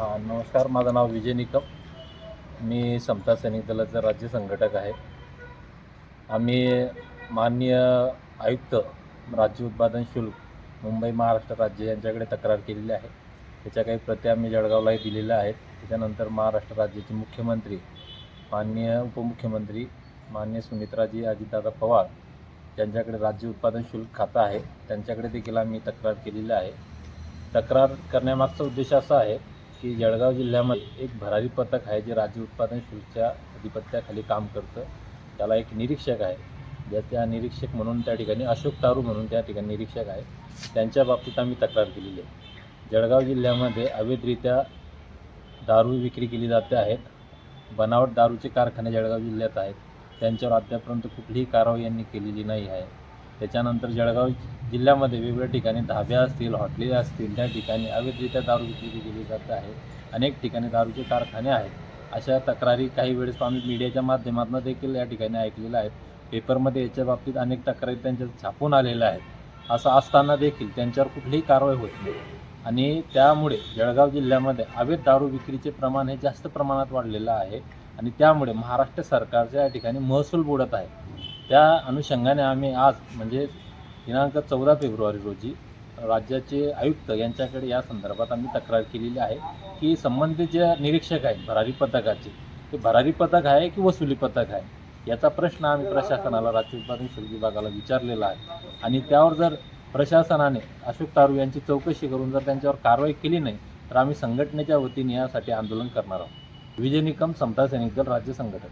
हां, नमस्कार. माझं नाव विजय निकम. मी समता सैनिक दलाचा राज्य संघटक आहे. आम्ही माननीय आयुक्त राज्य उत्पादन शुल्क मुंबई महाराष्ट्र राज्य यांच्याकडे तक्रार केलेली आहे. त्याच्या काही प्रती आम्ही जळगावलाही दिलेल्या आहेत. त्याच्यानंतर महाराष्ट्र राज्याचे मुख्यमंत्री माननीय उपमुख्यमंत्री माननीय सुमित्राजी अजितदादा पवार ज्यांच्याकडे राज्य उत्पादन शुल्क खातं आहे त्यांच्याकडे देखील आम्ही तक्रार केलेली आहे. तक्रार करण्यामागचा उद्देश असा आहे की जळगाव जिल्ह्यामध्ये एक भरारी पथक आहे जे राज्य उत्पादन शुल्कच्या अधिपत्याखाली काम करतं. त्याला एक निरीक्षक आहे, ज्याच्या निरीक्षक म्हणून त्या ठिकाणी अशोक तारू म्हणून त्या ठिकाणी निरीक्षक आहे. त्यांच्या बाबतीत आम्ही तक्रार केलेली आहे. जळगाव जिल्ह्यामध्ये अवैधरित्या दारू विक्री केली जाते आहेत. बनावट दारूचे कारखाने जळगाव जिल्ह्यात आहेत. त्यांच्यावर अद्यापर्यंत कुठलीही कारवाई यांनी केलेली नाही आहे. त्याच्यानंतर जळगाव जिल्ह्यामध्ये वेगवेगळ्या ठिकाणी धाबे असतील, हॉटेले असतील, त्या ठिकाणी अवैधरित्या दारू विक्री केली जात आहे. अनेक ठिकाणी दारूचे कारखाने आहेत. अशा तक्रारी काही वेळेस आम्ही मीडियाच्या माध्यमातून देखील या ठिकाणी ऐकलेल्या आहेत. पेपरमध्ये याच्या बाबतीत अनेक तक्रारी त्यांच्या छापून आलेल्या आहेत. असं असताना देखील त्यांच्यावर कुठलीही कारवाई होत नाही आणि त्यामुळे जळगाव जिल्ह्यामध्ये अवैध दारू विक्रीचे प्रमाण हे जास्त प्रमाणात वाढलेलं आहे आणि त्यामुळे महाराष्ट्र सरकारच्या या ठिकाणी महसूल बुडत आहे. त्या अनुषंगाने आम्ही आज म्हणजे दिनांक 14 फेब्रुवारी रोजी राज्याचे आयुक्त यांच्याकडे या संदर्भात आम्ही तक्रार केलेली आहे की संबंधित जे निरीक्षक आहेत भरारी पथकाचे, ते भरारी पथक आहे की वसुली पथक आहे, याचा प्रश्न आम्ही प्रशासनाला राज्य उत्पादन शुल्क विभागाला विचारलेला आहे. आणि त्यावर जर प्रशासनाने अशोक तारू यांची चौकशी करून जर त्यांच्यावर कारवाई केली नाही तर आम्ही संघटनेच्या वतीने यासाठी आंदोलन करणार आहोत. विजय निकम, समता सैनिक दल राज्य संघटक.